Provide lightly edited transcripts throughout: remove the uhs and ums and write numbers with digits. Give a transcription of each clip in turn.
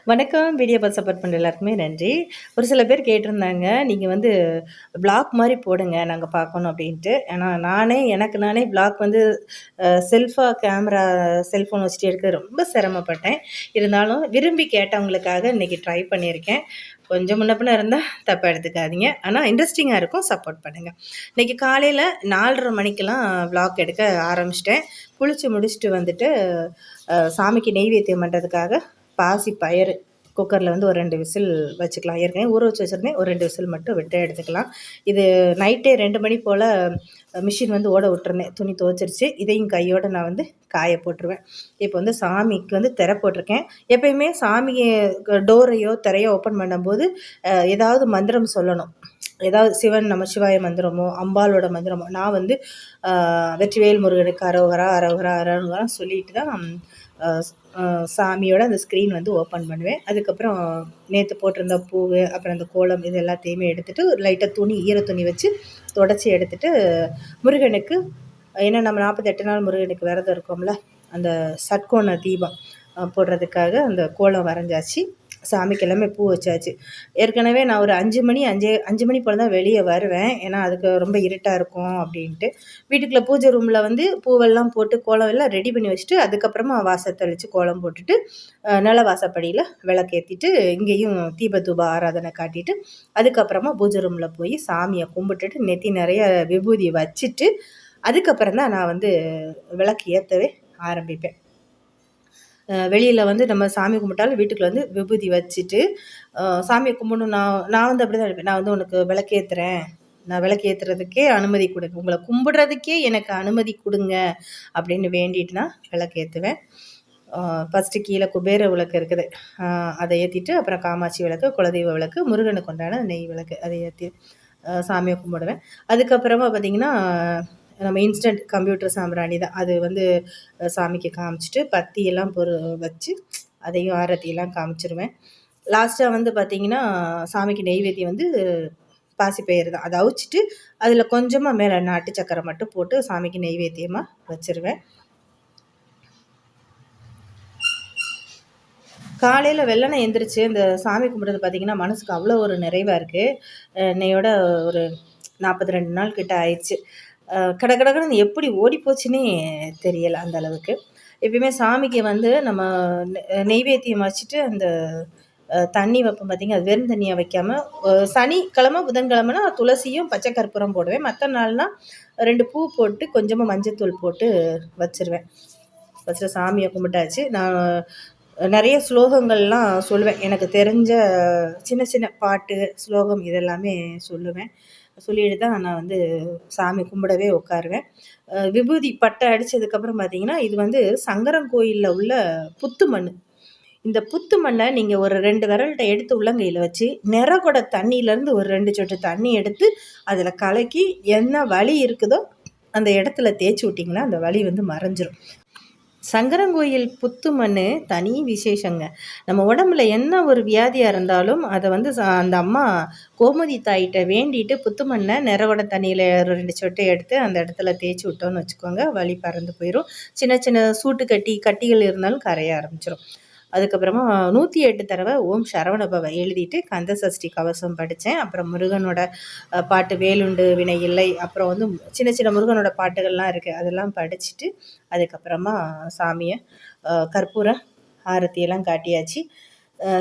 வணக்கம். வீடியோ பார்த்து சப்போர்ட் பண்ணுற எல்லாருக்குமே நன்றி. ஒரு சில பேர் கேட்டிருந்தாங்க, "நீங்க வந்து வ்ளாக் மாரி போடுங்க, நாங்க பார்க்கணும்." அப்படின்ட்டு. ஆனா எனக்கு நானே வ்ளாக் வந்து கேமரா செல்ஃபோன் வச்சுட்டு எடுக்க ரொம்ப சிரமப்பட்டேன். இருந்தாலும் விரும்பி கேட்டவங்களுக்காக இன்னைக்கு ட்ரை பண்ணியிருக்கேன். கொஞ்சம் முன்ன பின்ன இருந்தா தப்பா எடுத்துக்காதீங்க. ஆனா இன்ட்ரெஸ்டிங்கா இருக்கும். சப்போர்ட் பண்ணுங்க. இன்னைக்கு காலையில 4:30 மணிக்கெல்லாம் வ்ளாக் எடுக்க ஆரம்பிச்சிட்டேன். குளிச்சு முடிச்சுட்டு வந்துட்டு, சாமிக்கு நெய்வேத்தியம் பண்ணுறதுக்காக பாசி பயறு குக்கரில் வந்து ஒரு 2 விசில் வச்சுக்கலாம். ஏற்கனவே ஊற வச்சு வச்சுருந்தேன். ஒரு 2 விசில் மட்டும் விட்டு எடுத்துக்கலாம். இது நைட்டே 2 மணி போல் மிஷின் வந்து ஓட விட்டுருந்தேன். துணி துவைச்சிருச்சு. இதையும் கையோடு நான் வந்து காய போட்டுருவேன். இப்போ வந்து சாமிக்கு வந்து திரை போட்டிருக்கேன். எப்பயுமே சாமிக்கு டோரையோ திரையோ ஓப்பன் பண்ணும்போது ஏதாவது மந்திரம் சொல்லணும். ஏதாவது சிவன் நமசிவாய மந்திரமோ, அம்பாளோட மந்திரமோ, நான் வந்து வெற்றிவேல் முருகனுக்கு அரோகரா அரோகரா அரோகரா சொல்லிட்டு தான் சாமியோட அந்த ஸ்க்ரீன் வந்து ஓப்பன் பண்ணுவேன். அதுக்கப்புறம் நேற்று போட்டிருந்த பூவு, அப்புறம் அந்த கோலம் இது எல்லாத்தையுமே எடுத்துகிட்டு லைட்டாக ஈர துணி வச்சு தொடச்சி எடுத்துகிட்டு முருகனுக்கு, ஏன்னா நம்ம 48 நாள் முருகனுக்கு விரதம் இருக்கோம்ல, அந்த சட்கோண தீபம் போடுறதுக்காக அந்த கோலம் வரைஞ்சாச்சு. சாமிக்கு எல்லாமே பூ வச்சாச்சு. ஏற்கனவே நான் ஒரு 5 மணி போல் தான் வெளியே வருவேன். ஏன்னா அதுக்கு ரொம்ப இருட்டாக இருக்கும் அப்படின்ட்டு. வீட்டுக்குள்ளே பூஜை ரூமில் வந்து பூவெல்லாம் போட்டு கோலம் எல்லாம் ரெடி பண்ணி வச்சுட்டு, அதுக்கப்புறமா வாசத்தளித்து கோலம் போட்டுட்டு, நில வாசப்படியில் விளக்கேற்றிட்டு, இங்கேயும் தூப ஆராதனை காட்டிட்டு, அதுக்கப்புறமா பூஜை ரூமில் போய் சாமியை கும்பிட்டுட்டு நெத்தி நிறைய விபூதி வச்சுட்டு, அதுக்கப்புறம் தான் நான் வந்து விளக்கு ஏற்றவே ஆரம்பிப்பேன். வெளியில் வந்து நம்ம சாமி கும்பிட்டாலும் வீட்டுக்குள்ள வந்து விபூதி வச்சுட்டு சாமியை கும்பிடணும். நான் வந்து அப்படி தான் இருப்பேன். நான் வந்து உனக்கு விளக்கேற்றுறேன், நான் விளக்கேற்றுறதுக்கே அனுமதி கொடுங்க, உங்களை கும்பிடுறதுக்கே எனக்கு அனுமதி கொடுங்க அப்படின்னு வேண்டிட்டு நான் விளக்கேற்றுவேன். ஃபஸ்ட்டு கீழே குபேர விளக்கு இருக்குது, அதை ஏற்றிட்டு அப்புறம் காமாட்சி விளக்கு, குலதெய்வ விளக்கு, முருகனுக்கு உண்டான நெய் விளக்கு அதை ஏற்றி சாமியை கும்பிடுவேன். அதுக்கப்புறமா பார்த்திங்கன்னா நம்ம இன்ஸ்டன்ட் கம்ப்யூட்டர் சாம்பிராணி தான், அது வந்து சாமிக்கு காமிச்சிட்டு பத்தியெல்லாம் வச்சு அதையும் ஆரத்தியெல்லாம் காமிச்சிருவேன். லாஸ்ட்டாக வந்து பார்த்திங்கன்னா சாமிக்கு நெய்வேத்தியம் வந்து பாசிப்பயிறு தான், அதை அவிச்சிட்டு அதில் கொஞ்சமாக மேலே நாட்டு சக்கரை மட்டும் போட்டு சாமிக்கு நெய்வேத்தியமாக வச்சுருவேன். காலையில் வெள்ளனை எந்திரிச்சு இந்த சாமி கும்பிட்றது பார்த்திங்கன்னா மனசுக்கு அவ்வளோ ஒரு நிறைவாக இருக்குது. இன்னையோட ஒரு 42 நாள் கிட்ட ஆயிடுச்சு. கடகடன்னு எப்படி ஓடி போச்சுன்னே தெரியலை அந்த அளவுக்கு. எப்பயுமே சாமிக்கு வந்து நம்ம நெய்வேத்தியம் வச்சுட்டு அந்த தண்ணி வைப்போம் பார்த்திங்க, அது வெறும் தண்ணியாக வைக்காமல் சனிக்கிழமை புதன்கிழமைனா துளசியும் பச்சை கற்பூரம் போடுவேன். மற்ற நாள்னால் 2 பூ போட்டு கொஞ்சமாக மஞ்சத்தூள் போட்டு வச்சுருவேன். ஃபஸ்ட்டு சாமியை கும்பிட்டாச்சு. நான் நிறைய ஸ்லோகங்கள்லாம் சொல்லுவேன். எனக்கு தெரிஞ்ச சின்ன சின்ன பாட்டு ஸ்லோகம் இதெல்லாமே சொல்லுவேன். சொல்லிட்டு தான் நான் வந்து சாமி கும்பிடவே உட்காருவேன். விபூதி பட்டை அடித்ததுக்கப்புறம் பார்த்திங்கன்னா, இது வந்து சங்கரன் கோயிலில் உள்ள புத்து மண். இந்த புத்து மண்ணை நீங்கள் ஒரு 2 விரல்கிட்ட எடுத்து உள்ளங்கையில் வச்சு நிறகுட தண்ணியிலேருந்து ஒரு 2 சொட்டு தண்ணி எடுத்து அதில் கலக்கி என்ன வலி இருக்குதோ அந்த இடத்துல தேய்ச்சி விட்டிங்கன்னா அந்த வலி வந்து மறைஞ்சிரும். சங்கரங்கோயில் புத்து மண் தனி விசேஷங்க. நம்ம உடம்புல என்ன ஒரு வியாதியாக இருந்தாலும் அதை வந்து அந்த அம்மா கோமதி தாயிட்ட வேண்டிட்டு புத்து மண்ணை நிறவட தண்ணியில் 2 சொட்டை எடுத்து அந்த இடத்துல தேய்ச்சி விட்டோன்னு வச்சுக்கோங்க, வலி பறந்து போயிடும். சின்ன சின்ன கட்டிகள் இருந்தாலும் கரைய ஆரம்பிச்சிடும். அதுக்கப்புறமா 108 தடவை ஓம் சரவணபவ எழுதிட்டு கந்த சஷ்டி கவசம் படித்தேன். அப்புறம் முருகனோட பாட்டு வேலுண்டு வினை இல்லை, அப்புறம் வந்து சின்ன சின்ன முருகனோட பாட்டுகள்லாம் இருக்குது, அதெல்லாம் படிச்சுட்டு அதுக்கப்புறமா சாமியை கற்பூர ஆரத்தியெல்லாம் காட்டியாச்சு.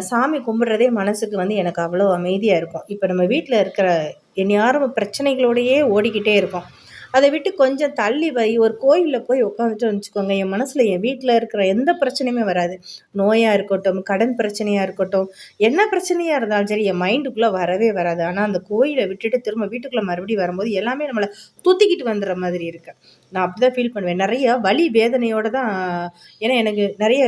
சாமி கும்பிட்றதே மனசுக்கு வந்து எனக்கு அவ்வளோ அமைதியாக இருக்கும். இப்போ நம்ம வீட்டில் இருக்கிற எந்நேரம் பிரச்சனைகளோடையே ஓடிக்கிட்டே இருக்கோம். அதை விட்டு கொஞ்சம் தள்ளி ஒரு கோயிலில் போய் உட்காந்துட்டோன்னு வச்சுக்கோங்க, என் மனசில் என் வீட்டில் இருக்கிற எந்த பிரச்சனையுமே வராது. நோயாக இருக்கட்டும், கடன் பிரச்சனையாக இருக்கட்டும், என்ன பிரச்சனையாக இருந்தாலும் சரி என் மைண்டுக்குள்ளே வரவே வராது. ஆனால் அந்த கோயிலை விட்டுட்டு திரும்ப வீட்டுக்குள்ளே மறுபடியும் வரும்போது எல்லாமே நம்மளை தூத்திக்கிட்டு வந்துடுற மாதிரி இருக்கு. நான் அப்படி தான் ஃபீல் பண்ணுவேன். நிறையா வலி வேதனையோடு தான், ஏன்னா எனக்கு நிறைய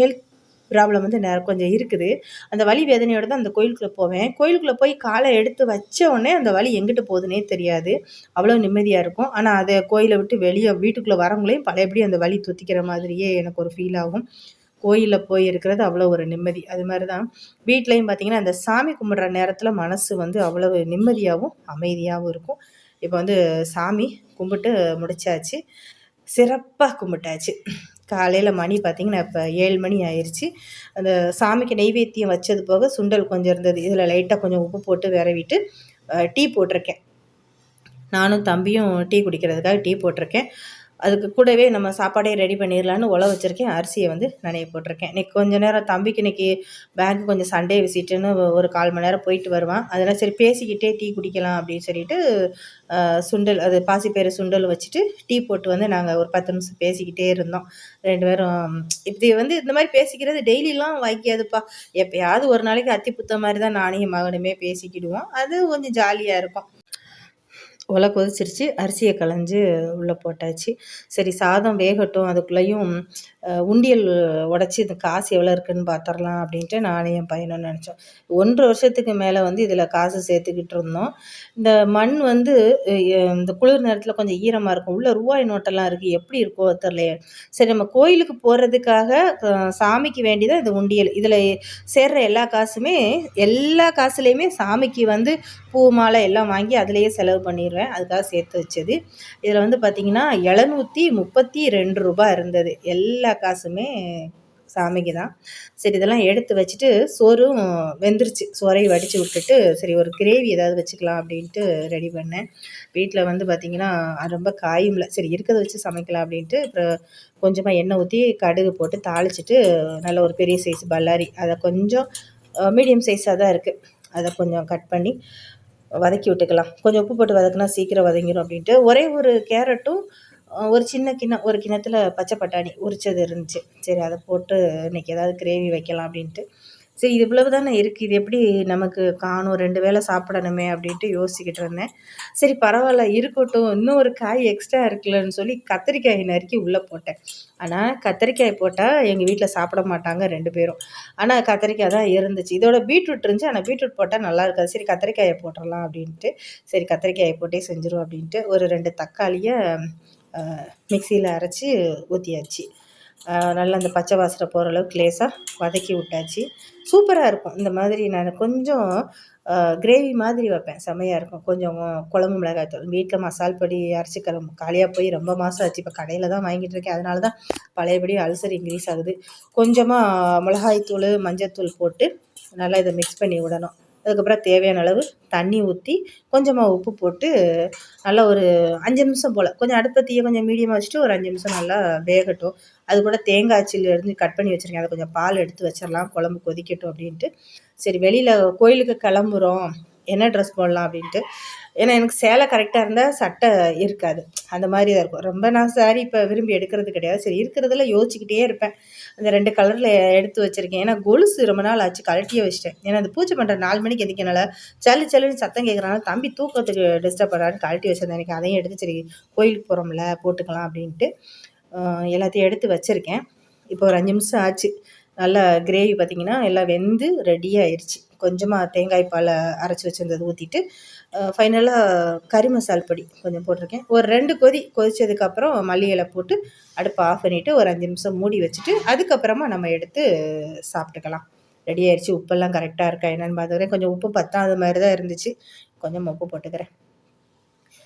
ஹெல்த் ப்ராப்ளம் வந்து கொஞ்சம் இருக்குது. அந்த வலி வேதனையோடு தான் அந்த கோயிலுக்குள்ளே போவேன். கோயிலுக்குள்ளே போய் காலை எடுத்து வச்ச உடனே அந்த வலி எங்கிட்டு போகுதுன்னே தெரியாது. அவ்வளோ நிம்மதியாக இருக்கும். ஆனால் அதை கோயிலை விட்டு வெளியே வீட்டுக்குள்ளே வரவங்களையும் பழையபடி அந்த வலி தொத்திக்கிற மாதிரியே எனக்கு ஒரு ஃபீல் ஆகும். கோயிலில் போய் இருக்கிறது அவ்வளோ ஒரு நிம்மதி. அது மாதிரி தான் வீட்லேயும் பார்த்திங்கன்னா அந்த சாமி கும்பிட்ற நேரத்தில் மனசு வந்து அவ்வளவு நிம்மதியாகவும் அமைதியாகவும் இருக்கும். இப்போ வந்து சாமி கும்பிட்டு முடிச்சாச்சு, சிறப்பாக கும்பிட்டாச்சு. காலையில் மணி பார்த்திங்கன்னா இப்போ 7 மணி ஆயிடுச்சு. அந்த சாமிக்கு நெய்வேத்தியம் வச்சது போக சுண்டல் கொஞ்சம் இருந்தது. இதில் லைட்டாக கொஞ்சம் உப்பு போட்டு விரவிட்டு டீ போட்டிருக்கேன். நானும் தம்பியும் டீ குடிக்கிறதுக்காக டீ போட்டிருக்கேன். அதுக்கு கூடவே நம்ம சாப்பாடே ரெடி பண்ணிடலான்னு உல வச்சுருக்கேன். அரிசியை வந்து நனைய போட்டிருக்கேன். இன்றைக்கி கொஞ்சம் நேரம் தம்பிக்கு இன்றைக்கி பேங்க்கு கொஞ்சம் சண்டே விசிட்டுன்னு ஒரு 1/4 மணி நேரம் போயிட்டு வருவான். அதெல்லாம் சரி பேசிக்கிட்டே டீ குடிக்கலாம் அப்படின்னு சொல்லிட்டு சுண்டல் அது பாசிப்பயிறு சுண்டல் வச்சுட்டு டீ போட்டு வந்து நாங்கள் ஒரு 10 நிமிஷம் பேசிக்கிட்டே இருந்தோம். 2 பேரும் இப்படி வந்து இந்த மாதிரி பேசிக்கிறது டெய்லிலாம் வாய்க்காதுப்பா. எப்பயாவது ஒரு நாளைக்கு அத்தி புத்த மாதிரி தான் நானும் என் மகனுமே பேசிக்கிடுவோம். அது கொஞ்சம் ஜாலியாக இருக்கும். ஒலை கொதிச்சிருச்சு. அரிசியை களைஞ்சு உள்ளே போட்டாச்சு. சரி சாதம் வேகட்டும், அதுக்குள்ளேயும் உண்டியல் உடச்சி இந்த காசு எவ்வளோ இருக்குதுன்னு பார்த்துடலாம் அப்படின்ட்டு நானும் என் பையனும் நினச்சோம். 1 வருஷத்துக்கு மேலே வந்து இதில் காசு சேர்த்துக்கிட்டு இருந்தோம். இந்த மண் வந்து இந்த குளிர் நேரத்தில் கொஞ்சம் ஈரமாக இருக்கும். உள்ள ரூபாய் நோட்டெல்லாம் இருக்குது. எப்படி இருக்கோ தெரியலையே. சரி நம்ம கோயிலுக்கு போகிறதுக்காக சாமிக்கு வேண்டி தான் இந்த உண்டியல். இதில் சேர்ற எல்லா காசுலேயுமே சாமிக்கு வந்து பூ மாலை எல்லாம் வாங்கி அதிலேயே செலவு பண்ணிடுவேன். அதுக்காக சேர்த்து வச்சது. இதில் வந்து பார்த்திங்கன்னா ரூ. 732 இருந்தது. எல்லா காசுமே சாமிக்கு தான். சரி இதெல்லாம் எடுத்து வச்சுட்டு சோறும் வெந்துருச்சு. சோறையும் வடித்து விட்டுட்டு சரி ஒரு கிரேவி ஏதாவது வச்சுக்கலாம் அப்படின்ட்டு ரெடி பண்ணேன். வீட்டில் வந்து பார்த்திங்கன்னா ரொம்ப காயும்ல. சரி இருக்கிறத வச்சு சமைக்கலாம் அப்படின்ட்டு அப்புறம் கொஞ்சமாக எண்ணெய் ஊற்றி கடுகு போட்டு தாளிச்சிட்டு நல்ல ஒரு பெரிய சைஸ் பல்லாரி அதை கொஞ்சம் மீடியம் சைஸாக தான் இருக்குது. அதை கொஞ்சம் கட் பண்ணி வதக்கி விட்டுக்கலாம். கொஞ்சம் உப்பு போட்டு வதக்குனா சீக்கிரம் வதங்கிடும் அப்படின்ட்டு ஒரே ஒரு கேரட்டும் ஒரு சின்ன கிண்ணம் ஒரு கிண்ணத்தில் பச்சை பட்டாணி உரிச்சது இருந்துச்சு. சரி அதை போட்டு இன்றைக்கி ஏதாவது கிரேவி வைக்கலாம் அப்படின்ட்டு. சரி இது இவ்வளவு தானே இருக்குது, இது எப்படி நமக்கு காணும், 2 வேளை சாப்பிடணுமே அப்படின்ட்டு யோசிச்சுக்கிட்டு இருந்தேன். சரி பரவாயில்ல இருக்கட்டும், இன்னும் ஒரு காய் எக்ஸ்ட்ரா இருக்குல்லன்னு சொல்லி கத்திரிக்காய் நறுக்கி உள்ளே போட்டேன். ஆனால் கத்திரிக்காய் போட்டால் எங்கள் வீட்டில் சாப்பிட மாட்டாங்க 2 பேரும். ஆனால் கத்திரிக்காய் தான் இருந்துச்சு. இதோட பீட்ரூட் இருந்துச்சு. ஆனால் பீட்ரூட் போட்டால் நல்லா இருக்காது. சரி கத்திரிக்காயை போட்டுடலாம் அப்படின்ட்டு சரி கத்திரிக்காயை போட்டே செஞ்சிடும் அப்படின்ட்டு ஒரு 2 தக்காளியை மிக்சியில் அரைச்சி ஊற்றியாச்சு. நல்லா அந்த பச்சை வாசனை போகிற அளவுக்கு லேசாக வதக்கி விட்டாச்சு. சூப்பராக இருக்கும். இந்த மாதிரி நான் கொஞ்சம் கிரேவி மாதிரி வைப்பேன். செம்மையாக இருக்கும். கொஞ்சம் குழம்பு மிளகாய்த்தூள் வீட்டில் மசால் பொடி அரைச்சி காலியாக போய் ரொம்ப மாதம் ஆச்சு. இப்போ கடையில் தான் வாங்கிட்டு இருக்கேன். அதனால தான் பழையபடி அல்சர் இன்க்ரீஸ் ஆகுது. கொஞ்சமாக மிளகாய்த்தூள் மஞ்சத்தூள் போட்டு நல்லா இதை மிக்ஸ் பண்ணி விடணும். அதுக்கப்புறம் தேவையான அளவு தண்ணி ஊற்றி கொஞ்சமாக உப்பு போட்டு நல்லா ஒரு 5 நிமிஷம் போல் கொஞ்சம் அடுப்பை தீயை கொஞ்சம் மீடியமாக வச்சுட்டு ஒரு 5 நிமிஷம் நல்லா வேகட்டும். அது கூட தேங்காய் சில்லு இருந்து கட் பண்ணி வச்சுருக்கேன். அதை கொஞ்சம் பால் எடுத்து வச்சிடலாம் குழம்பு கொதிக்கட்டும் அப்படின்ட்டு. சரி வெளியில் கோயிலுக்கு கிளம்புறோம், என்ன ட்ரெஸ் போடலாம் அப்படின்ட்டு. ஏன்னா எனக்கு சேலை கரெக்டாக இருந்தால் சட்டை இருக்காது. அந்த மாதிரி தான் இருக்கும். ரொம்ப நான் சாரி இப்போ விரும்பி எடுக்கிறது கிடையாது. சரி இருக்கிறதுல யோசிச்சுக்கிட்டே இருப்பேன். அந்த 2 கலரில் எடுத்து வச்சுருக்கேன். ஏன்னா கொலுசு ரொம்ப நாள் ஆச்சு கழட்டியே வச்சிட்டேன். ஏன்னா அந்த பூஜை பண்ணுற 4 மணிக்கு எந்திரிக்கனால சல்லுன்னு சத்தம் கேட்குறனால தம்பி தூக்கத்துக்கு டிஸ்டர்ப் பண்ணான்னு கழட்டி வச்சிருந்தேன். எனக்கு அதையும் எடுத்து சரி கோயிலுக்கு போகிறோம்ல போட்டுக்கலாம் அப்படின்ட்டு எல்லாத்தையும் எடுத்து வச்சுருக்கேன். இப்போ ஒரு 5 நிமிஷம் ஆச்சு. நல்லா கிரேவி பார்த்திங்கன்னா எல்லாம் வெந்து ரெடியாக ஆயிடுச்சு. கொஞ்சமாக தேங்காய் பாலை அரைச்சி வச்சுருந்தது ஊற்றிட்டு ஃபைனலாக கறி மசால் பொடி கொஞ்சம் போட்டிருக்கேன். ஒரு 2 கொதித்ததுக்கப்புறம் மல்லி இலை போட்டு அடுப்பை ஆஃப் பண்ணிவிட்டு ஒரு 5 நிமிஷம் மூடி வச்சுட்டு அதுக்கப்புறமா நம்ம எடுத்து சாப்பிட்டுக்கலாம். ரெடி ஆயிடுச்சு. உப்பெல்லாம் கரெக்டாக இருக்கா என்னென்னு பார்த்துக்கிறேன். கொஞ்சம் உப்பு பத்தாத மாதிரி தான் இருந்துச்சு. கொஞ்சம் உப்பு போட்டுக்கிறேன்.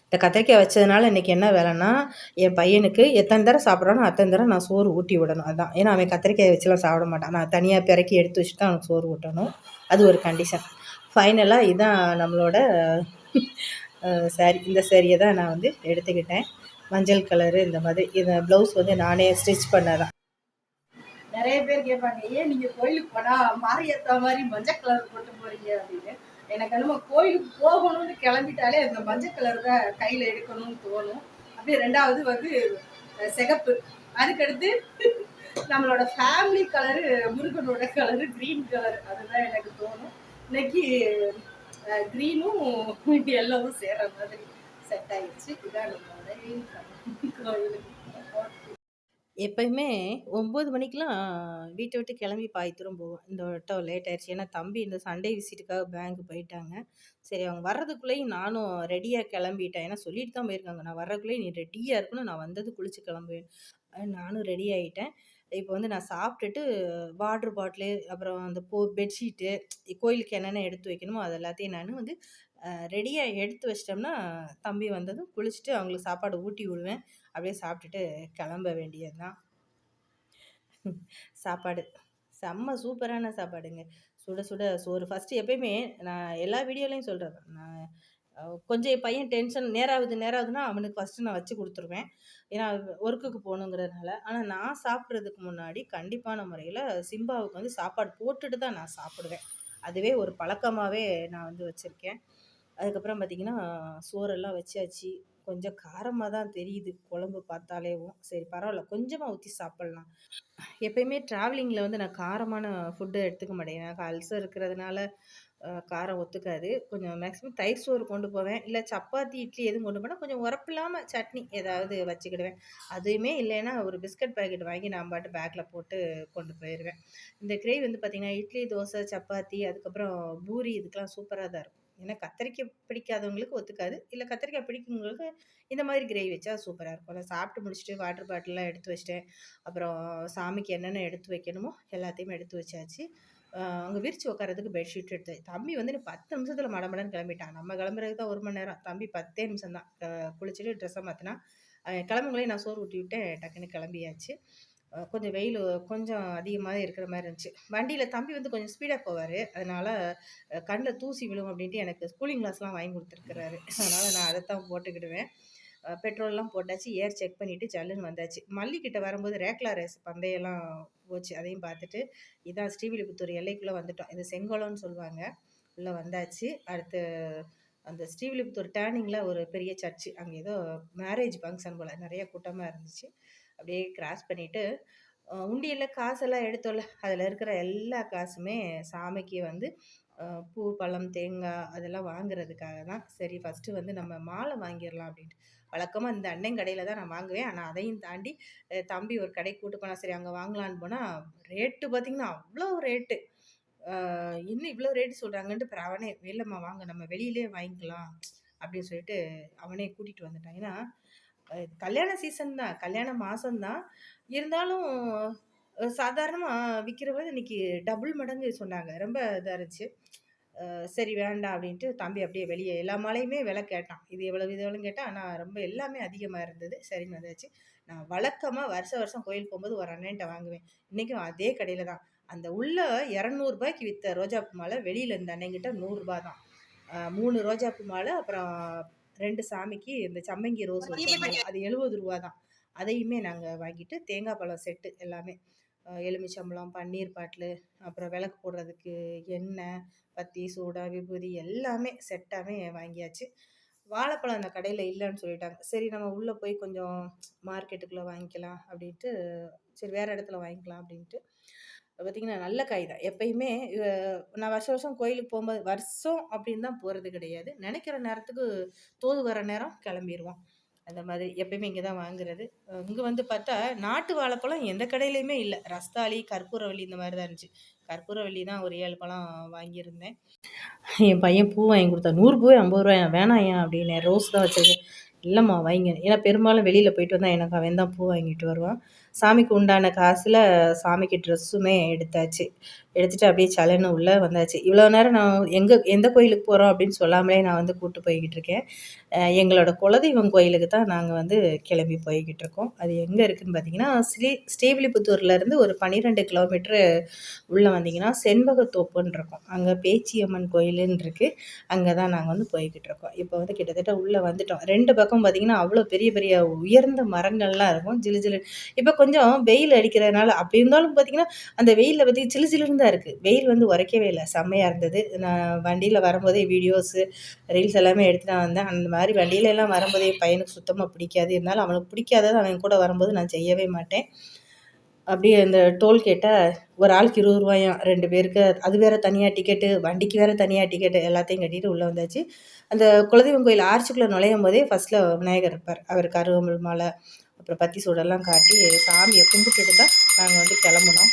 இந்த கத்திரிக்காய் வச்சதுனால இன்றைக்கி என்ன வேலைன்னா என் பையனுக்கு எத்தனை தடவை சாப்பிட்றானோ அத்தனை தடவை நான் சோறு ஊட்டி விடணும். அதுதான். ஏன்னா அவன் கத்திரிக்காயை வச்சுலாம் சாப்பிட மாட்டான். நான் தனியாக பிறக்கி எடுத்து வச்சுட்டு தான் அவனுக்கு சோறு ஊட்டணும். அது ஒரு கண்டிஷன். ஃபைனலாக இதுதான் நம்மளோட சாரி. இந்த சாரியை தான் நான் வந்து எடுத்துக்கிட்டேன். மஞ்சள் கலரு இந்த மாதிரி. இந்த ப்ளவுஸ் வந்து நானே ஸ்டிச் பண்ணதான். நிறைய பேர் கேட்பாங்க, ஏன் நீங்கள் கோயிலுக்கு போனால் மாரியத்தா மாதிரி மஞ்சள் கலர் போட்டு போகிறீங்க அப்படின்னு. எனக்கு என்னமோ கோயிலுக்கு போகணும்னு கிளம்பிட்டாலே அந்த மஞ்சள் கலர் தான் கையில் எடுக்கணும்னு தோணும். அப்படியே 2வது வந்து சிகப்பு. அதுக்கடுத்து நம்மளோட ஃபேமிலி கலரு முருகனோட கலரு க்ரீன் கலர். அதுதான் எனக்கு தோணும். இன்னைக்கு க்ரீனும் எல்லோவும் சேர்ற மாதிரி செட் ஆகிடுச்சு. இதான் நம்மளோட கோயிலுக்கு. எப்பயுமே 9 மணிக்கெலாம் வீட்டை விட்டு கிளம்பி பாய்த்துரும் போவோம். இந்த வட்டம் லேட் ஆயிடுச்சு. ஏன்னா தம்பி இந்த சண்டே விசிட்டுக்காக பேங்க்கு போயிட்டாங்க. சரி அவங்க வர்றதுக்குள்ளேயும் நானும் ரெடியாக கிளம்பிட்டேன். ஏன்னா சொல்லிட்டு தான் போயிருக்காங்க, நான் வர்றதுக்குள்ளேயும் நீ ரெடியாக இருக்கணும், நான் வந்தது குளிச்சு கிளம்புவேன். நானும் ரெடி ஆகிட்டேன். இப்போ வந்து நான் சாப்பிட்டுட்டு வாட்டர் பாட்டிலு அப்புறம் அந்த பெட்ஷீட்டு கோயிலுக்கு என்னென்ன எடுத்து வைக்கணுமோ அது எல்லாத்தையும் நான் வந்து ரெடியாக எடுத்து வச்சிட்டோம்னா தம்பி வந்ததும் குளிச்சுட்டு அவங்களுக்கு சாப்பாடு ஊட்டி விடுவேன். அப்படியே சாப்பிட்டுட்டு கிளம்ப வேண்டியது தான். சாப்பாடு. செம்ம சூப்பரான சாப்பாடுங்க. சுட சுட சோறு. ஃபர்ஸ்ட்டு எப்பயுமே நான் எல்லா வீடியோலயும் சொல்றது தான். நான் கொஞ்சம் என் பையன் டென்ஷன் நேராகுதுன்னா அவனுக்கு ஃபர்ஸ்ட்டு நான் வச்சு குடுத்துருவேன். ஏன்னா ஒர்க்குக்கு போணுங்கிறதுனால. ஆனா நான் சாப்பிடுறதுக்கு முன்னாடி கண்டிப்பான முறையில சிம்பாவுக்கு வந்து சாப்பாடு போட்டுட்டு தான் நான் சாப்பிடுவேன். அதுவே ஒரு பழக்கமாவே நான் வந்து வச்சிருக்கேன். அதுக்கப்புறம் பார்த்தீங்கன்னா, சோறெல்லாம் வச்சாச்சு. கொஞ்சம் காரமா தான் தெரியுது குழம்பு பார்த்தாலேவும். சரி பரவால்ல கொஞ்சமா ஊத்தி சாப்பிடலாம். எப்பயுமே ட்ராவலிங்கில வந்து நான் காரமான ஃபுட்டு எடுத்துக்க மாட்டேன். எனக்கு அல்சர் இருக்கிறதுனால காரம் ஒத்துக்காது. கொஞ்சம் மேக்ஸிமம் தயிர் சோறு கொண்டு போவேன். இல்ல சப்பாத்தி, இட்லி எதுவும் கொண்டு போனா கொஞ்சம் உரப்பில்லாம சட்னி ஏதாவது வச்சுக்கிடுவேன். அதுவுமே இல்லைன்னா ஒரு பிஸ்கட் பாக்கெட் வாங்கி நான் பாட்டு பேக்ல போட்டு கொண்டு போயிருவேன். இந்த கிரேவி வந்து பார்த்தீங்கன்னா, இட்லி, தோசை, சப்பாத்தி அதுக்கப்புறம் பூரி இதுக்கெல்லாம் சூப்பரா தான் இருக்கும். ஏன்னா கத்தரிக்காய் பிடிக்காதவங்களுக்கு ஒத்துக்காது. இல்ல கத்திரிக்காய் பிடிக்கிறவங்களுக்கு இந்த மாதிரி கிரேவி வச்சா சூப்பரா இருக்கும். நான் சாப்பிட்டு முடிச்சுட்டு வாட்டர் பாட்டில்லாம் எடுத்து வச்சுட்டேன். அப்புறம் சாமிக்கு என்னென்ன எடுத்து வைக்கணுமோ எல்லாத்தையுமே எடுத்து வச்சாச்சு. அங்க விரிச்சு உட்கார்றதுக்கு பெட்ஷீட் எடுத்து தம்பி வந்து இன்னும் 10 நிமிஷத்துல மடமடன்னு கிளம்பிட்டான். நம்ம கிளம்புறதுக்கு தான் 1 மணி நேரம். தம்பி 10 நிமிஷம் தான். குளிச்சுட்டு ட்ரெஸ்ஸ மாத்துனான். கிளம்புங்களேன் நான் சோறு ஊட்டி விட்டேன். டக்குன்னு கிளம்பியாச்சு. கொஞ்சம் வெயிலு கொஞ்சம் அதிகமாவே இருக்கிற மாரி இருந்துச்சு. வண்டியில தம்பி வந்து கொஞ்சம் ஸ்பீடா போவாரு. அதனால கண்ல தூசி விழும் அப்டின்ட்டு எனக்கு கூலிங் கிளாஸ்லாம் வாங்கி குடுத்துருக்கிறாரு. அதனால நான் அதத்தான் போட்டுக்கிடுவேன். பெட்ரோல்லாம் போட்டாச்சு. ஏர் செக் பண்ணிட்டு ஜல்லுன்னு வந்தாச்சு. மல்லிகிட்ட வரும்போது ரேக்லா ரேஸ் பந்தயம்லாம் போச்சு. அதையும் பார்த்துட்டு, இதான் ஸ்ரீவில்லிபுத்தூர் எல்லைக்குள்ள வந்துட்டோம். இது செங்கோலம்னு சொல்லுவாங்க. உள்ள வந்தாச்சு. அடுத்து அந்த ஸ்ரீவில்லிபுத்தூர் டேர்னிங்ல ஒரு பெரிய சர்ச்சு. அங்க ஏதோ மேரேஜ் ஃபங்ஷன் போல. நெறைய கூட்டமா இருந்துச்சு. அப்படியே கிராஸ் பண்ணிட்டு, உண்டியல்ல காசெல்லாம் எடுத்தோம்ல, அதில இருக்கிற எல்லா காசுமே சாமிக்கு வந்து பூ, பழம், தேங்காய் அதெல்லாம் வாங்குறதுக்காக தான். சரி ஃபர்ஸ்ட்டு வந்து நம்ம மாலை வாங்கிரலாம் அப்படின்ட்டு. வழக்கமா இந்த அண்ணன் கடையில தான் நான் வாங்குவேன். ஆனா அதையும் தாண்டி தம்பி ஒரு கடைக்கு கூட்டு போனா, சரி அங்க வாங்கலான்னு போனா, ரேட்டு பார்த்தீங்கன்னா, அவ்ளோ ரேட்டு. அ என்ன இவ்ளோ ரேட்டு சொல்றாங்கன்ட்டு அப்புறம் அவனே, "இல்லம்மா வாங்க நம்ம வெளியிலயே வாங்கிக்கலாம்." அப்படின்னு சொல்லிட்டு அவனே கூட்டிட்டு வந்துட்டான். ஏன்னா, கல்யாண சீசன் தான். கல்யாண மாசம் தான். இருந்தாலும் சாதாரணமா விக்கிறவங்க இன்னைக்கு டபுள் மடங்கு சொன்னாங்க. ரொம்ப இதா இருந்துச்சு. சரி வேண்டாம் அப்படின்ட்டு தம்பி அப்படியே வெளியே எல்லா மாலையுமே விலை கேட்டான். இது எவ்வளவு இது எவ்வளோன்னு கேட்டான். ஆனா ரொம்ப எல்லாமே அதிகமா இருந்தது. சரின்னு வந்தாச்சு. நான் வழக்கமா வருஷம் வருஷம் கோயில் போம்போது ஒரு அண்ணன்ட்ட வாங்குவேன். இன்னைக்கும் அதே கடையில தான். அந்த உள்ள ரூ. 200க்கு வித்த ரோஜாப்பூ மாலை வெளியில இந்த அண்ணன்கிட்ட ரூ. 100 தான். 3 ரோஜாப்பூ மாலை அப்புறம் 2 சாமிக்கு இந்த சம்மங்கி ரோஸ் வச்ச மாலை. அது ரூ. 70 தான். அதையுமே நாங்க வாங்கிட்டு தேங்காய் பழம் செட்டு எல்லாமே. எலுமிச்சம்பழம், பன்னீர் பாட்டிலு, அப்புறம் விளக்கு போடுறதுக்கு எண்ணெய், பத்தி, சூடா, விபூதி எல்லாமே செட்டாவே வாங்கியாச்சு. வாழைப்பழம் அந்த கடையில இல்லன்னு சொல்லிட்டாங்க. சரி நம்ம உள்ள போய் கொஞ்சம் மார்க்கெட்டுக்குள்ள வாங்கிக்கலாம் அப்படின்ட்டு, சரி வேற இடத்துல வாங்கிக்கலாம் அப்படின்ட்டு. பார்த்தீங்கன்னா, நல்ல காய் தான். எப்பயுமே அ நான் வருஷம் வருஷம் கோயிலுக்கு போம்போது வருஷம் அப்படின்னு தான் போறது கிடையாது. நெனைக்கிற நேரத்துக்கு தோது வர நேரம் கிளம்பிருவோம். அந்த மாதிரி எப்பயுமே இங்க தான் வாங்குறது. இங்க வந்து பார்த்தா, நாட்டு வாழைப்பழம் எந்த கடையிலயுமே இல்ல. ரஸ்தாளி, கற்பூரவள்ளி இந்த மாரி தான் இருந்துச்சு. கற்பூரவள்ளி தான் ஒரு 7 பழம் வாங்கியிருந்தேன். என் பையன் பூ வாங்கி குடுத்தான். 100 பூவே ரூ. 50 வேணாம்யா அப்படின்னேன். ரோஸ் தான் வச்சிருக்கேன். இல்லம்மா வைங்க. ஏன்னா பெரும்பாலும் வெளியில போயிட்டு வந்தா எனக்கு அவன் தான் பூ வாங்கிட்டு வருவான். சாமிக்கு உண்டான காசுல சாமிக்கு ட்ரெஸ்ஸுமே எடுத்தாச்சு. எடுத்துட்டு அப்படியே சல்லுன்னு உள்ள வந்தாச்சு. இவ்வளோ நேரம் நான் எந்த கோயிலுக்கு போறோம் அப்படின்னு சொல்லாமலே நான் வந்து கூட்டு போய்க்கிட்டு இருக்கேன். எங்களோட குலதெய்வம் கோயிலுக்கு தான் நாங்க வந்து கிளம்பி போய்க்கிட்டு இருக்கோம். அது எங்க இருக்குன்னு பார்த்தீங்கன்னா, ஸ்ரீவில்லிபுத்தூர்லேருந்து ஒரு 12 கிலோமீட்டரு உள்ள வந்தீங்கன்னா, செண்பகத்தோப்புன்னு இருக்கும். அங்க பேச்சியம்மன் கோயிலுன்னு இருக்கு. அங்க தான் நாங்க வந்து போய்க்கிட்டு இருக்கோம். இப்போ வந்து கிட்டத்தட்ட உள்ள வந்துட்டோம். 2 பக்கம் பார்த்தீங்கன்னா, அவ்வளோ பெரிய பெரிய உயர்ந்த மரங்கள்லாம் இருக்கும். ஜிலு ஜிலு இப்போ கொஞ்சம் வெயில் அடிக்கிறதுனால அப்படி இருந்தாலும் பார்த்தீங்கன்னா, அந்த வெயில்ல பார்த்தீங்கன்னா சிலு சிலுன்னு தான் இருக்கு. வெயில் வந்து உரைக்கவே இல்ல. செம்மையா இருந்தது. நான் வண்டியில வரும்போதே வீடியோஸு, ரீல்ஸ் எல்லாமே எடுத்து நான் வந்தேன். அந்த மாரி வண்டியில எல்லாம் வரும்போது என் பையனுக்கு சுத்தமா பிடிக்காது. இருந்தாலும் அவனுக்கு பிடிக்காதத அவன் கூட வரும்போது நான் செய்யவே மாட்டேன். அப்படியே இந்த டோல்கேட்ட ஒரு ஆளுக்கு ரூ. 20 2 பேருக்கு. அது வேற தனியா டிக்கெட்டு, வண்டிக்கு வேற தனியா டிக்கெட்டு எல்லாத்தையும் கட்டிட்டு உள்ள வந்தாச்சு. அந்த குலதெய்வம் கோயில் ஆர்ச்சுக்குள்ள நுழையும்போதே ஃபர்ஸ்ட்ல விநாயகர் இருப்பார். அவருக்கு அருகம்புல் மாலை, அப்புறம் பத்தி சூடெல்லாம் காட்டி சாமிய கும்பிட்டுட்டு தான் நாங்க வந்து கிளம்புனோம்.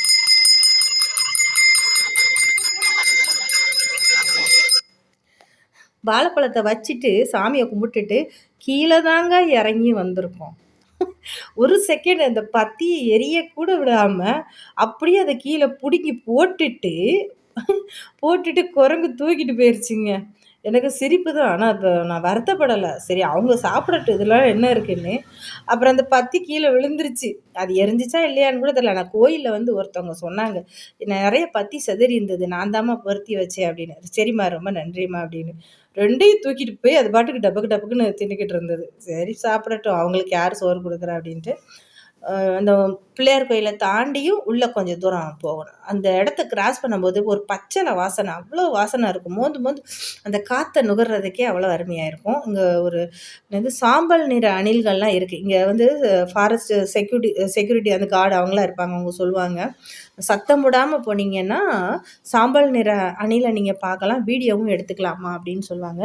வாழைப்பழத்த வச்சுட்டு சாமிய கும்பிட்டுட்டு கீழ தாங்க இறங்கி வந்திருக்கோம். ஒரு செகண்ட் அந்த பத்திய எரியக்கூட விடாம, அப்படியே அத கீழ புடுங்கி போட்டுட்டு குரங்கு தூக்கிட்டு போயிருச்சுங்க. எனக்கு சிரிப்பு தான். ஆனா இப்ப நான் வருத்தப்படல. சரி அவங்க சாப்பிடட்டும் இதெல்லாம் என்ன இருக்குன்னு. அப்புறம் அந்த பத்தி கீழ விழுந்துருச்சு. அது எரிஞ்சுச்சா இல்லையான்னு கூட தெரியல. நான் கோயில்ல வந்து ஒருத்தவங்க சொன்னாங்க. "நெறைய பத்தி சிதறி இருந்தது. நான் தாம்மா பொருத்தி வச்சேன்" அப்படின்னு. "சரிம்மா ரொம்ப நன்றிம்மா" அப்படின்னு. 2யும் தூக்கிட்டு போய் அது பாட்டுக்கு டபக்கு டபக்குன்னு தின்னுக்கிட்டு இருந்தது. சரி சாப்பிடட்டும். அவங்களுக்கு யார் சோறு குடுக்குறா அப்படின்ட்டு. அந்த பிள்ளையார் கோயில தாண்டியும் உள்ள கொஞ்சம் தூரம் போகணும். அந்த இடத்த கிராஸ் பண்ணும்போது ஒரு பச்சள வாசனை. அவ்வளோ வாசனை இருக்கும். மோந்து மோந்து அந்த காத்த நுகர்றதுக்கே அவ்வளோ அருமையா இருக்கும். இங்க ஒரு என்னது சாம்பல் நிற அணில்கள்லாம் இருக்கு. இங்க வந்து ஃபாரஸ்ட் செக்யூரிட்டி அந்த கார்டு அவங்கலாம் இருப்பாங்க. அவங்க சொல்லுவாங்க. சத்தம் போடாம போனீங்கன்னா, சாம்பல் நிற அணில நீங்க பார்க்கலாம். வீடியோவும் எடுத்துக்கலாமா அப்படின்னு சொல்லுவாங்க.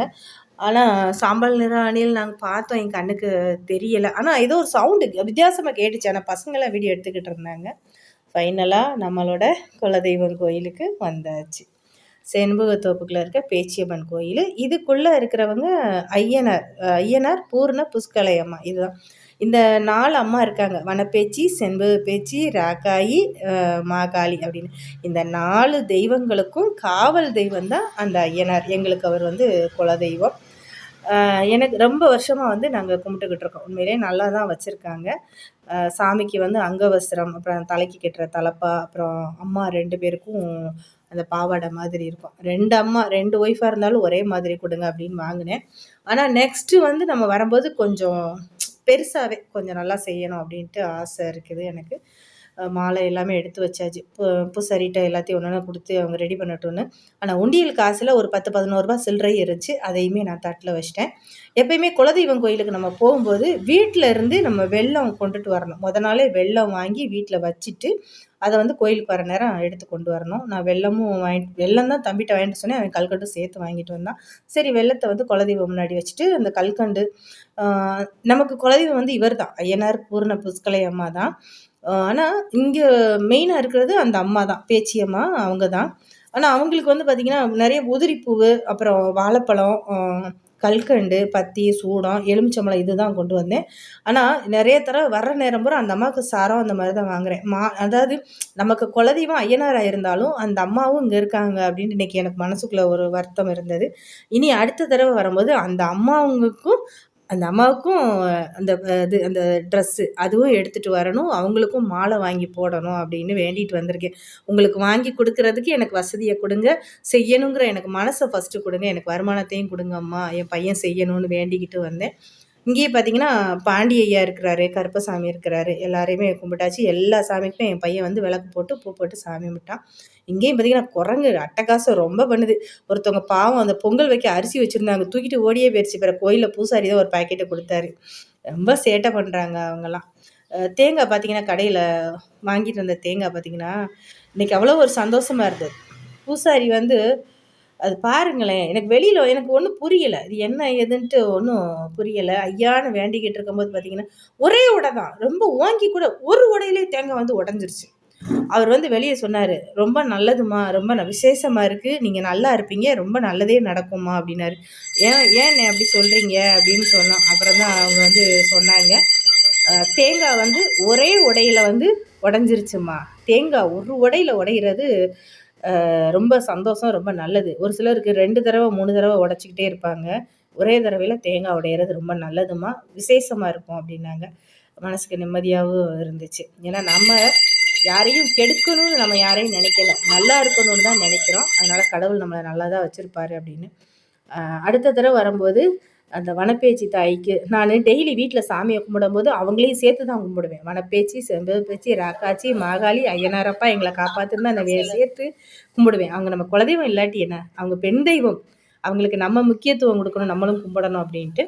ஆனா, சாம்பல் நிற அணில் நாங்க பார்த்தோம். என் கண்ணுக்கு தெரியல. ஆனா, ஏதோ ஒரு சவுண்டு வித்தியாசமா கேட்டுச்சு. ஆனா, பசங்கலாம் வீடியோ எடுத்துக்கிட்டு இருந்தாங்க. ஃபைனலா நம்மளோட குலதெய்வம் கோயிலுக்கு வந்தாச்சு. செண்பகத்தோப்புக்குள்ள இருக்க பேச்சியம்மன் கோயிலு. இதுக்குள்ள இருக்கிறவங்க ஐயனார். ஐயனார், பூர்ண புஷ்கலையம்மா இதுதான். இந்த 4 அம்மா இருக்காங்க. வனப்பேச்சி, செண்பக பேச்சி, ராக்காயி, மாகாளி அப்படின்னு. இந்த 4 தெய்வங்களுக்கும் காவல் தெய்வம் தான் அந்த ஐயனார். எங்களுக்கு அவர் வந்து குலதெய்வம். எனக்கு ரொம்ப வருஷமா வந்து நாங்க கும்பிட்டுக்கிட்டு இருக்கோம். உண்மையிலேயே நல்லா தான் வச்சிருக்காங்க. சாமிக்கு வந்து அங்கவஸ்திரம், அப்புறம் தலைக்கு கட்டுற தலப்பா, அப்புறம் அம்மா 2 பேருக்கும் அந்த பாவாடை மாதிரி இருக்கும். 2 அம்மா 2 ஒய்ஃபா இருந்தாலும் ஒரே மாதிரி குடுங்க அப்படின்னு வாங்குனேன். ஆனா நெக்ஸ்ட்டு வந்து நம்ம வரும்போது கொஞ்சம் பெருசாவே கொஞ்சம் நல்லா செய்யணும் அப்படின்ட்டு ஆசை இருக்குது எனக்கு. மாலை எல்லாமே எடுத்து வச்சாச்சு. பூசாரிட்ட எல்லாத்தையும் ஒண்ணொண்ணா குடுத்து அவங்க ரெடி பண்ணட்டும்னு. ஆனா உண்டியல் காசுல ஒரு 10, 11 சில்லறை இருந்துச்சு. அதையுமே நான் தட்டுல வச்சுட்டேன். எப்பயுமே குலதெய்வம் கோயிலுக்கு நம்ம போகும்போது, வீட்ல இருந்து நம்ம வெல்லம் கொண்டுட்டு வரணும். மொத நாளே வெல்லம் வாங்கி வீட்ல வச்சுட்டு, அத வந்து கோயிலுக்கு வர நேரம் எடுத்து கொண்டு வரணும். நான் வெல்லம் தான் தம்பிட்ட வாங்கிட்டு சொன்னேன். அவன் கல்கண்டும் சேர்த்து வாங்கிட்டு வந்தான். சரி வெல்லத்த வந்து குலதெய்வம் முன்னாடி வச்சுட்டு, அந்த கல்கண்டு ஆ நமக்கு குலதெய்வம் வந்து இவர் தான். ஐயனார் பூரண புஷ்கலை அம்மா தான். ஆனா, இங்க மெயினா இருக்கிறது அந்த அம்மா தான். பேச்சியம்மா அவங்க தான். ஆனா, அவங்களுக்கு வந்து பார்த்தீங்கன்னா, நெறைய உதிரி பூவு, அப்புறம் வாழைப்பழம், கல்கண்டு, பத்தி, சூடம், எலுமிச்சம்பழம் இதுதான் கொண்டு வந்தேன். ஆனா, நெறைய தடவ வர்ற நேரம் பூரா அந்த அம்மாவுக்கு சாரம் அந்த மாரி தான் வாங்குறேன். அதாவது நமக்கு குலதெய்வம் ஐயனாரா இருந்தாலும், அந்த அம்மாவும் இங்க இருக்காங்க அப்படின்னு இன்னைக்கு எனக்கு மனசுக்குள்ள ஒரு வருத்தம் இருந்தது. இனி அடுத்த தடவ வரும்போது அந்த அம்மாவுக்கும் அந்த அந்த ட்ரெஸ்ஸு அதுவும் எடுத்துட்டு வரணும். அவங்களுக்கும் மாலை வாங்கி போடணும் அப்படின்னு வேண்டிட்டு வந்திருக்கேன். உங்களுக்கு வாங்கி குடுக்குறதுக்கு எனக்கு வசதிய குடுங்க. செய்யணுங்கிற எனக்கு மனச ஃபர்ஸ்ட்டு குடுங்க. எனக்கு வருமானத்தையும் குடுங்க அம்மா. என் பையன் செய்யணும்னு வேண்டிக்கிட்டு வந்தேன். இங்கேயே பார்த்தீங்கன்னா, பாண்டி ஐயா இருக்கிறாரு, கருப்பசாமி இருக்கிறாரு. எல்லாரையுமே கும்பிட்டாச்சு. எல்லா சாமிக்குமே என் பையன் வந்து விளக்கு போட்டு, பூ போட்டு சாமி கும்பிட்டான். இங்கேயும் பார்த்தீங்கன்னா, குரங்கு அட்டகாசம் ரொம்ப பண்ணுது. ஒருத்தவங்க பாவம் அந்த பொங்கல் வைக்க அரிசி வச்சிருந்தாங்க. தூக்கிட்டு ஓடியே போயிருச்சு. பிறகு கோயில்ல பூசாரி தான் ஒரு பாக்கெட்ட குடுத்தாரு. ரொம்ப சேட்டை பண்றாங்க அவங்கலாம். தேங்காய் பார்த்தீங்கன்னா, கடையில வாங்கிட்டு வந்த தேங்காய் பார்த்தீங்கன்னா, இன்னைக்கு அவ்வளோ ஒரு சந்தோஷமா இருந்தது. பூசாரி வந்து அது பாருங்களேன், எனக்கு ஒண்ணும் புரியல. இது என்ன ஏதுன்ட்டு ஒண்ணும் புரியல. ஐயான்னு வேண்டிக்கிட்டு இருக்கும்போது பார்த்தீங்கன்னா, ஒரே உடை தான். ரொம்ப ஓங்கி கூட ஒரு உடையிலே தேங்காய் வந்து உடைஞ்சிருச்சு. அவர் வந்து வெளிய சொன்னாரு, "ரொம்ப நல்லதும்மா, ரொம்ப விசேஷமா இருக்கு. நீங்க நல்லா இருப்பீங்க. ரொம்ப நல்லதே நடக்கும்மா" அப்டின்னாரு. ஏண்ணே அப்டி சொல்றீங்க?" அப்டின்னு சொன்னோம். அப்புறம் தான் அவங்க வந்து சொன்னாங்க, தேங்காய் வந்து ஒரே உடையில வந்து உடைஞ்சிருச்சும்மா. தேங்காய் ஒரு உடையில உடையிறது ரொம்ப சந்தோஷம், ரொம்ப நல்லது. ஒரு சிலருக்கு 2 தடவ, 3 தடவ உடைச்சுக்கிட்டே இருப்பாங்க. ஒரே தடவையில தேங்காய் உடையறது ரொம்ப நல்லதும்மா, விசேஷமா இருக்கும் அப்டின்னாங்க. மனசுக்கு நிம்மதியாவும் இருந்துச்சு. ஏன்னா நம்ம யாரையும் கெடுக்கணும்னு நம்ம யாரையும் நினைக்கல. நல்லா இருக்கணும்னு தான் நினைக்கிறோம். அதனால கடவுள் நம்மள நல்லா தான் வச்சிருப்பாரு அப்படின்னு. அ அடுத்த தடவ வரும்போது, அந்த வனப்பேச்சி தாய்க்கு நானு டெய்லி வீட்ல சாமிய கும்பிடும்போது, அவங்களையும் சேர்த்து தான் கும்பிடுவேன். வனப்பேச்சி, செம்பகப்பேச்சி, ராக்காச்சி, மாகாளி, ஐயனாரப்பா எங்கள காப்பாத்துன்னு தான் நான் சேர்த்து கும்பிடுவேன். அவங்க நம்ம குலதெய்வம் இல்லாட்டி என்ன? அவங்க பெண் தெய்வம். அவங்களுக்கு நம்ம முக்கியத்துவம் குடுக்கணும், நம்மளும் கும்பிடணும் அப்படின்ட்டு.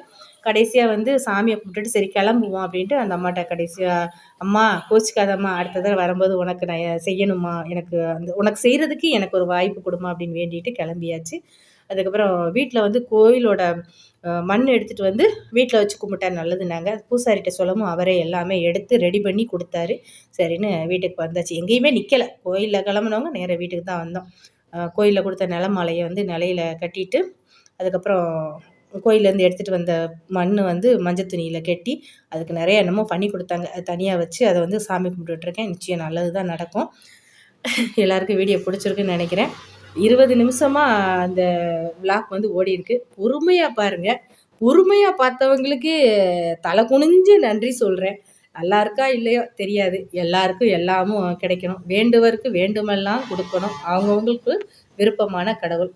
கடைசியா வந்து சாமிய கும்பிட்டுட்டு, சரி கிளம்புவோம் அப்படின்ட்டு அந்த அம்மாட்ட கடைசியா, "அம்மா கோச்சுக்காதம்மா, அடுத்த தடவ வரும்போது உனக்கு நான் செய்யணும்மா. உனக்கு செய்றதுக்கு எனக்கு ஒரு வாய்ப்பு குடும்மா" அப்படின்னு வேண்டிட்டு கிளம்பியாச்சு. அதுக்கப்புறம் வீட்ல வந்து கோயிலோட மண் எடுத்துட்டு வந்து வீட்ல வச்சு கும்பிட்டா நல்லதுன்னாங்க. பூசாரிட்ட சொல்லவும் அவரே எல்லாமே எடுத்து ரெடி பண்ணி குடுத்தாரு. சரின்னு வீட்டுக்கு வந்தாச்சு. எங்கேயுமே நிக்கல. கோயில்ல கிளம்புனவங்க நேரா வீட்டுக்கு தான் வந்தோம். கோயில்ல குடுத்த நிலமாலைய வந்து நிலையில கட்டிட்டு, அதுக்கப்புறம் கோயில்லேருந்து எடுத்துட்டு வந்த மண்ணு வந்து மஞ்சள் துணியில கெட்டி, அதுக்கு நெறைய என்னமோ பண்ணி குடுத்தாங்க. அது தனியா வச்சு அத வந்து சாமி கும்பிட்டுட்டுருக்கேன். நிச்சயம் நல்லது தான் நடக்கும். எல்லாருக்கும் வீடியோ புடிச்சிருக்குன்னு நெனைக்கிறேன். 20 நிமிஷமா அந்த விளாக் வந்து ஓடியிருக்கு. பொறுமையா பாருங்க. பொறுமையா பார்த்தவங்களுக்கு தலை குனிஞ்சு நன்றி சொல்றேன். நல்லா இருக்கா இல்லையோ தெரியாது. எல்லாருக்கும் எல்லாமும் கிடைக்கணும். வேண்டுவருக்கு வேண்டுமெல்லாம் குடுக்கணும். அவங்கவங்களுக்கு விருப்பமான கடவுள்.